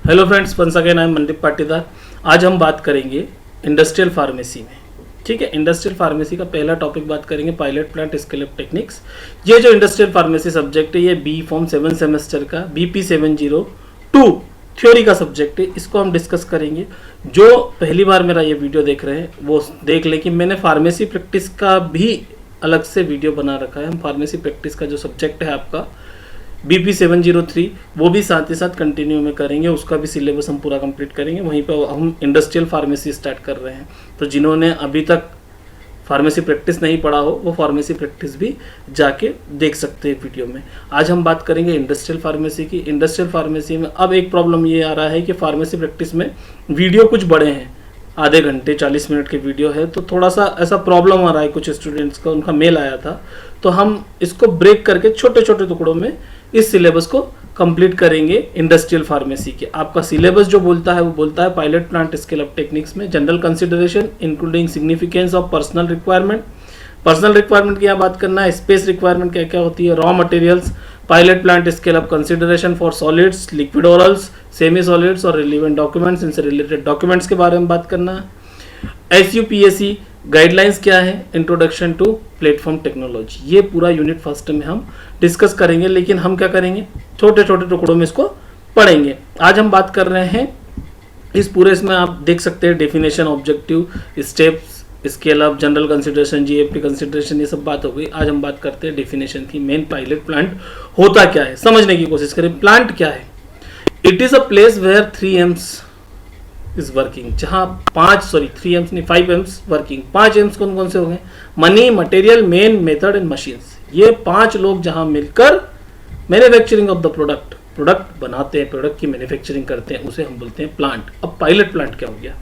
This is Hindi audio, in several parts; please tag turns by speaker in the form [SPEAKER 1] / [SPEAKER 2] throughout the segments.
[SPEAKER 1] Hello friends, once again I am Mandeep Patidar. आज हम बात करेंगे इंडस्ट्रियल फार्मेसी में। ठीक है, इंडस्ट्रियल फार्मेसी का पहला टॉपिक बात करेंगे pilot plant scale up techniques. ये जो इंडस्ट्रियल फार्मेसी सब्जेक्ट है ये बी फॉर्म 7 सेमेस्टर का BP 702 थ्योरी का सब्जेक्ट है। इसको हम डिस्कस करेंगे। जो पहली बार मेरा ये वीडियो देख रहे हैं वो देख ले कि मैंने फार्मेसी प्रैक्टिस का भी अलग से वीडियो बना रखा है। हम फार्मेसी प्रैक्टिस का जो सब्जेक्ट है आपका BP 703 वो भी साथ ही साथ कंटिन्यू में करेंगे, उसका भी सिलेबस हम पूरा कंप्लीट करेंगे। वहीं पर हम इंडस्ट्रियल फार्मेसी स्टार्ट कर रहे हैं। तो जिन्होंने अभी तक फार्मेसी प्रैक्टिस नहीं पढ़ा हो वो फार्मेसी प्रैक्टिस भी जाके देख सकते हैं वीडियो में। आज हम बात करेंगे इंडस्ट्रियल फार्मेसी की। इंडस्ट्रियल फार्मेसी में अब एक प्रॉब्लम ये आ रहा है कि फार्मेसी प्रैक्टिस में वीडियो कुछ बड़े हैं, आधे घंटे 40 मिनट के वीडियो है, तो थोड़ा सा ऐसा प्रॉब्लम आ रहा है कुछ स्टूडेंट्स का। उनका मेल आया था, तो हम इसको ब्रेक करके छोटे छोटे टुकड़ों में इस सिलेबस को कंप्लीट करेंगे। इंडस्ट्रियल फार्मेसी के आपका सिलेबस जो बोलता है वो बोलता है pilot plant scale up techniques में general consideration including significance of personal requirement. Personal requirement की यहाँ बात करना है, स्पेस रिक्वायरमेंट क्या क्या होती है, raw materials, pilot plant scale up consideration for solids, liquid orals, semi solids और रिलेवेंट डॉक्यूमेंट्स, इनसे रिलेटेड डॉक्यूमेंट्स के बारे में बात करना है। SUPSC गाइडलाइंस क्या है, इंट्रोडक्शन टू प्लेटफॉर्म टेक्नोलॉजी, ये पूरा यूनिट फर्स्ट में हम डिस्कस करेंगे। लेकिन हम क्या करेंगे, छोटे छोटे टुकड़ों में इसको पढ़ेंगे। आज हम बात कर रहे हैं इस पूरे, इसमें आप देख सकते हैं definition, objective, steps, scale up, general consideration, GFP consideration, ये सब बात हो गई। आज हम बात करते हैं डेफिनेशन की। मेन पायलट प्लांट होता क्या है समझने की कोशिश करें। प्लांट क्या है? It is a place where 3 M's is working, जहां 3 M's नहीं 5 M's वर्किंग। 5 M's कौन कौन से हो गए? Money, material, main, method and machines. ये 5 लोग जहां मिलकर मैन्युफैक्चरिंग ऑफ द प्रोडक्ट बनाते हैं, प्रोडक्ट की मैन्युफैक्चरिंग करते हैं, उसे हम बोलते हैं प्लांट। अब पायलट प्लांट क्या हो गया?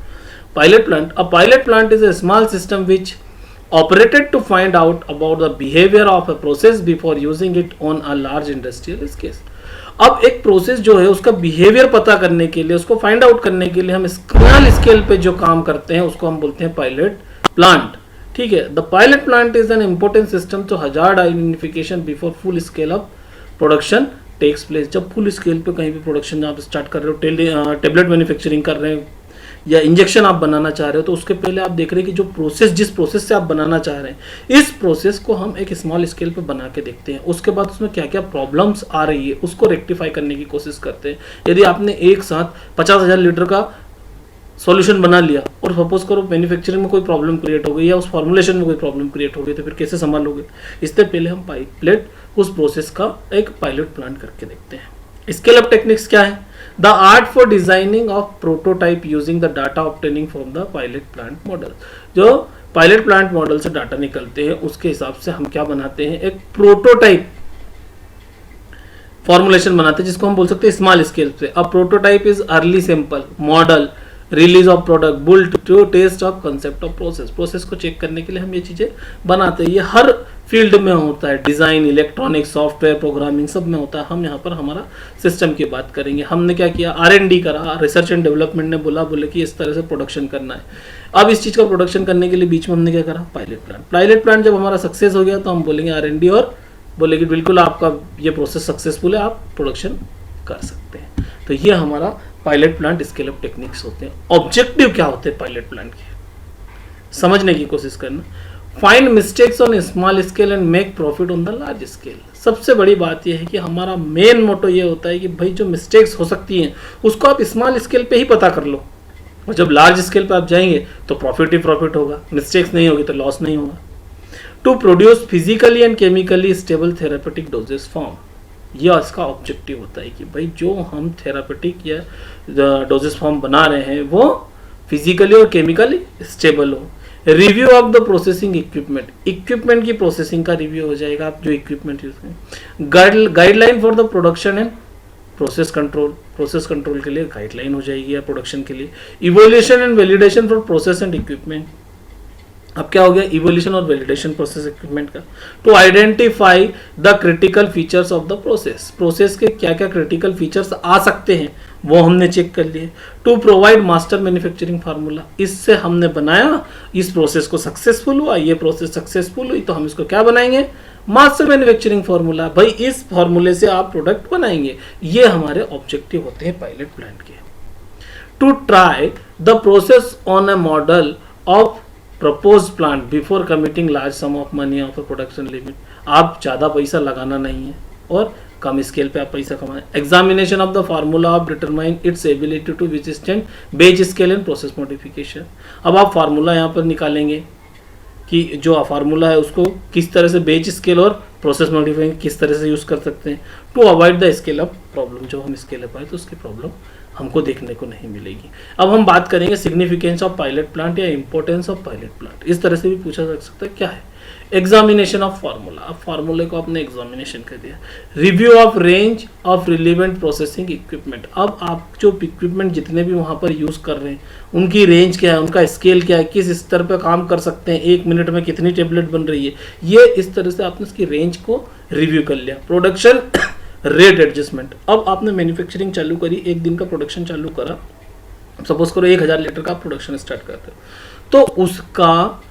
[SPEAKER 1] Pilot plant is a small system which operated to find out about the behavior of a process before using it on a large industrial scale। अब एक प्रोसेस जो है उसका बिहेवियर पता करने के लिए, उसको फाइंड आउट करने के लिए हम स्मॉल स्केल पे जो काम करते हैं उसको हम बोलते हैं पायलट प्लांट। ठीक है, the pilot plant is an important system to hazard identification before full scale up production takes place. जब फुल स्केल पे कहीं भी प्रोडक्शन आप स्टार्ट कर रहे हो, टेबलेट मैन्युफैक्चरिंग कर रहे हो या इंजेक्शन आप बनाना चाह रहे हो, तो उसके पहले आप देख रहे हैं कि जो प्रोसेस, जिस प्रोसेस से आप बनाना चाह रहे हैं, इस प्रोसेस को हम एक स्मॉल स्केल पे बना के देखते हैं। उसके बाद उसमें क्या क्या प्रॉब्लम्स आ रही है उसको रेक्टिफाई करने की कोशिश करते हैं। यदि आपने एक साथ 50,000 लीटर का सॉल्यूशन बना लिया और सपोज करो मैन्युफैक्चरिंग में कोई प्रॉब्लम क्रिएट हो गई या उस फॉर्मुलेशन में कोई प्रॉब्लम क्रिएट हो गई, तो फिर कैसे संभालोगे? इससे पहले हम पायलट उस प्रोसेस का एक पायलट प्लांट करके देखते हैं। स्केल अप टेक्निक्स क्या है? The art for designing of prototype using the data obtaining from the pilot plant model. जो पायलट प्लांट मॉडल से डाटा निकलते हैं उसके हिसाब से हम क्या बनाते हैं, एक प्रोटोटाइप फॉर्मुलेशन बनाते हैं, जिसको हम बोल सकते हैं स्मॉल स्केल पे। अब prototype is early sample model release of product built to test of concept of process को चेक करने के लिए हम ये चीजें बनाते हैं। ये हर फील्ड में होता है, डिजाइन, इलेक्ट्रॉनिक्स, सॉफ्टवेयर, प्रोग्रामिंग, सब में होता है। हम यहाँ पर हमारा सिस्टम की बात करेंगे। हमने क्या किया, R&D करा, रिसर्च एंड डेवलपमेंट ने बोले कि इस तरह से प्रोडक्शन करना है। अब इस चीज का प्रोडक्शन करने के लिए बीच में हमने क्या करा, पायलट प्लांट जब हमारा सक्सेस हो गया तो हम बोलेंगे R&D और बोलेंगे बिल्कुल आपका ये प्रोसेस सक्सेसफुल है, आप प्रोडक्शन कर सकते हैं। तो ये हमारा pilot plant scale up techniques होते हैं। ऑब्जेक्टिव क्या होते हैं पायलट प्लांट के, समझने की कोशिश करना। Find mistakes on small scale and make profit on the large scale. सबसे बड़ी बात यह है कि हमारा मेन मोटो ये होता है कि भाई जो मिस्टेक्स हो सकती हैं उसको आप स्मॉल स्केल पे ही पता कर लो, और जब लार्ज स्केल पे आप जाएंगे तो प्रॉफिट ही प्रॉफिट होगा, मिस्टेक्स नहीं होगी तो लॉस नहीं होगा। To produce physically and chemically stable therapeutic doses form, यह इसका ऑब्जेक्टिव होता है कि भाई जो हम थेरापेटिक या डोजेस फॉर्म बना रहे हैं वो फिजिकली और केमिकली स्टेबल हो। Review of the processing equipment की प्रोसेसिंग का रिव्यू हो जाएगा, आप जो इक्विपमेंट यूज करें। Guideline for the production and process control के लिए गाइडलाइन हो जाएगी या प्रोडक्शन के लिए। Evolution and validation for process and equipment. अब क्या हो गया, इवोल्यूशन और वैलिडेशन प्रोसेस इक्विपमेंट का। To identify the critical features of the process के क्या क्या क्रिटिकल फीचर्स आ सकते हैं वो हमने चेक कर लिए। To provide master manufacturing formula, इससे हमने बनाया, इस प्रोसेस को सक्सेसफुल हुआ, ये प्रोसेस सक्सेसफुल हुई तो हम इसको क्या बनाएंगे, मास्टर मैन्युफैक्चरिंग फार्मूला। भाई इस फार्मूले से आप प्रोडक्ट बनाएंगे। ये हमारे ऑब्जेक्टिव होते हैं पायलट प्लांट के। to try the process on a model of proposed plant before committing large sum of money of a production limit. आप ज़्यादा पैसा लगाना नहीं है और कम स्केल पे आप पैसा कमाएं. Examination of the formula of determine its ability to withstand batch scale and process modification. अब आप फार्मूला यहाँ पर निकालेंगे कि जो फार्मूला है उसको किस तरह से बेच स्केल और प्रोसेस मॉडिफाइंग किस तरह से यूज़ कर सकते हैं to avoid the scale up problem. जो हम स्केल अप आए तो उसकी प्रॉब्लम हमको देखने को नहीं मिलेगी. अब हम बात करेंगे सिग्निफिकेंस ऑफ पायलट प्लांट या इंपॉर्टेंस ऑफ पायलट प्लांट. इस तरह से भी पूछा जा सकता है क्या है एग्जामिनेशन ऑफ फार्मूला. अब फार्मूले को आपने एग्जामिनेशन कर दिया. Review of range of relevant processing equipment. अब आप जो इक्विपमेंट जितने भी वहाँ पर यूज़ कर रहे हैं उनकी रेंज क्या है, उनका स्केल क्या है, किस स्तर पर काम कर सकते हैं, 1 मिनट में कितनी टेबलेट बन रही है, ये इस तरह से आपने उसकी रेंज को रिव्यू कर लिया. Production rate adjustment. अब आपने मैन्युफैक्चरिंग चालू करी, 1 दिन का प्रोडक्शन चालू करा, सपोज करो 1000 लीटर का प्रोडक्शन स्टार्ट करते हो, तो उसका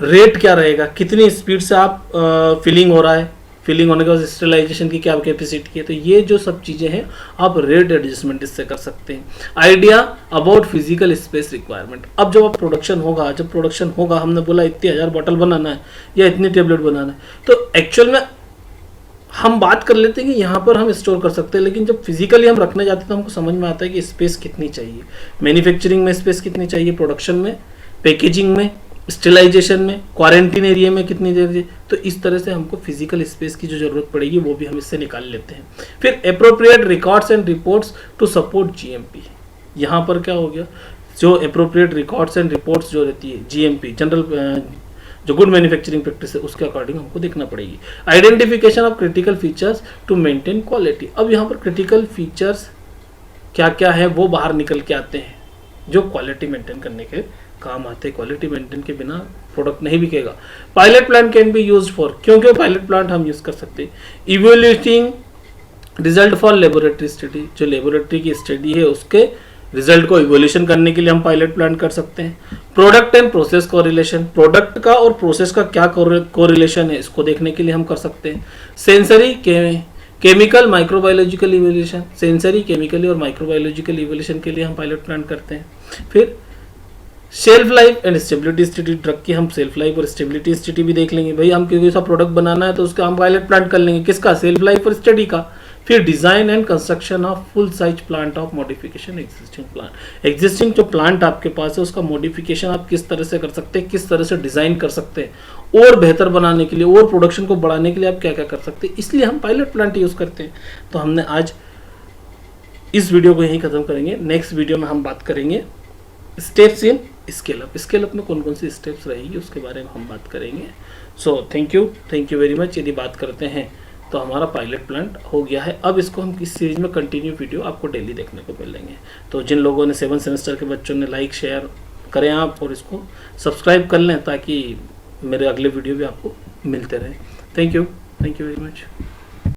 [SPEAKER 1] रेट क्या रहेगा, कितनी स्पीड से आप फिलिंग हो रहा है, फिलिंग होने के बाद स्टेरिलाइजेशन की क्या कैपेसिटी है. तो ये जो सब चीज़ें हैं आप रेट एडजस्टमेंट इससे कर सकते हैं. Idea about physical space requirement. अब जब प्रोडक्शन होगा हमने बोला इतनी 1000 बॉटल बनाना है या इतनी टेबलेट बनाना है, तो एक्चुअल में हम बात कर लेते हैं कि यहाँ पर हम स्टोर कर सकते हैं, लेकिन जब फिजिकली हम रखने जाते हैं तो हमको समझ में आता है कि स्पेस कितनी चाहिए. मैन्युफैक्चरिंग में स्पेस कितनी चाहिए, प्रोडक्शन में, पैकेजिंग में, स्टेलाइजेशन में, क्वारंटीन एरिया में कितनी देर चाहिए. तो इस तरह से हमको फिजिकल स्पेस की जो जरूरत पड़ेगी वो भी हम इससे निकाल लेते हैं. फिर appropriate records and reports to support GMP. यहाँ पर क्या हो गया, जो अप्रोप्रिएट रिकॉर्ड्स एंड रिपोर्ट्स जो रहती है जीएमपी जनरल जो गुड मैन्युफैक्चरिंग प्रैक्टिस है उसके अकॉर्डिंग हमको देखना पड़ेगी. Identification of critical features to maintain quality. अब यहाँ पर क्रिटिकल फीचर्स क्या क्या है वो बाहर निकल के आते हैं जो क्वालिटी मेंटेन करने के काम आते हैं. क्वालिटी मेंटेन के बिना प्रोडक्ट नहीं बिकेगा. Pilot plant can be used for, क्योंकि पायलट प्लांट हम यूज कर सकते हैं. Evaluating result for laboratory study. जो लेबोरेटरी की स्टडी है उसके रिजल्ट को इवोल्यूशन करने के लिए हम पायलट प्लांट कर सकते हैं. Product and process correlation. Product का और प्रोसेस का क्या कोरिलेशन है इसको देखने के लिए हम कर सकते हैं. Sensory chemical microbiological evolution. Sensory chemically और माइक्रोबायोलॉजिकल इवोल्यूशन के लिए हम पायलट प्लांट करते हैं. फिर shelf life and stability study. Drug की हम शेल्फ लाइफ और स्टेबिलिटी स्टडी भी देख लेंगे. भाई हम कोई सा प्रोडक्ट बनाना है तो उसका हम पायलट प्लांट कर लेंगे. किसका, शेल्फ लाइफ और स्टडी का. फिर design and construction of full size plant of modification existing plant. Existing जो प्लांट आपके पास है उसका मॉडिफिकेशन आप किस तरह से कर सकते हैं, किस तरह से डिजाइन कर सकते हैं और बेहतर बनाने के लिए और प्रोडक्शन को बढ़ाने के लिए आप क्या क्या कर सकते हैं. इसलिए हम पायलट प्लांट यूज करते हैं. तो हमने आज इस वीडियो को यहीं खत्म करेंगे. नेक्स्ट वीडियो में हम बात करेंगे steps in scale up. Scale up में कौन कौन सी स्टेप्स रहेगी उसके बारे में हम बात करेंगे. So thank you very much. यदि बात करते हैं तो हमारा पायलट प्लांट हो गया है. अब इसको हम किस सीरीज में कंटिन्यू वीडियो आपको डेली देखने को मिलेंगे. तो जिन लोगों ने 7 सेमेस्टर के बच्चों ने लाइक शेयर करें आप और इसको सब्सक्राइब कर लें ताकि मेरे अगले वीडियो भी आपको मिलते रहे. Thank you very much.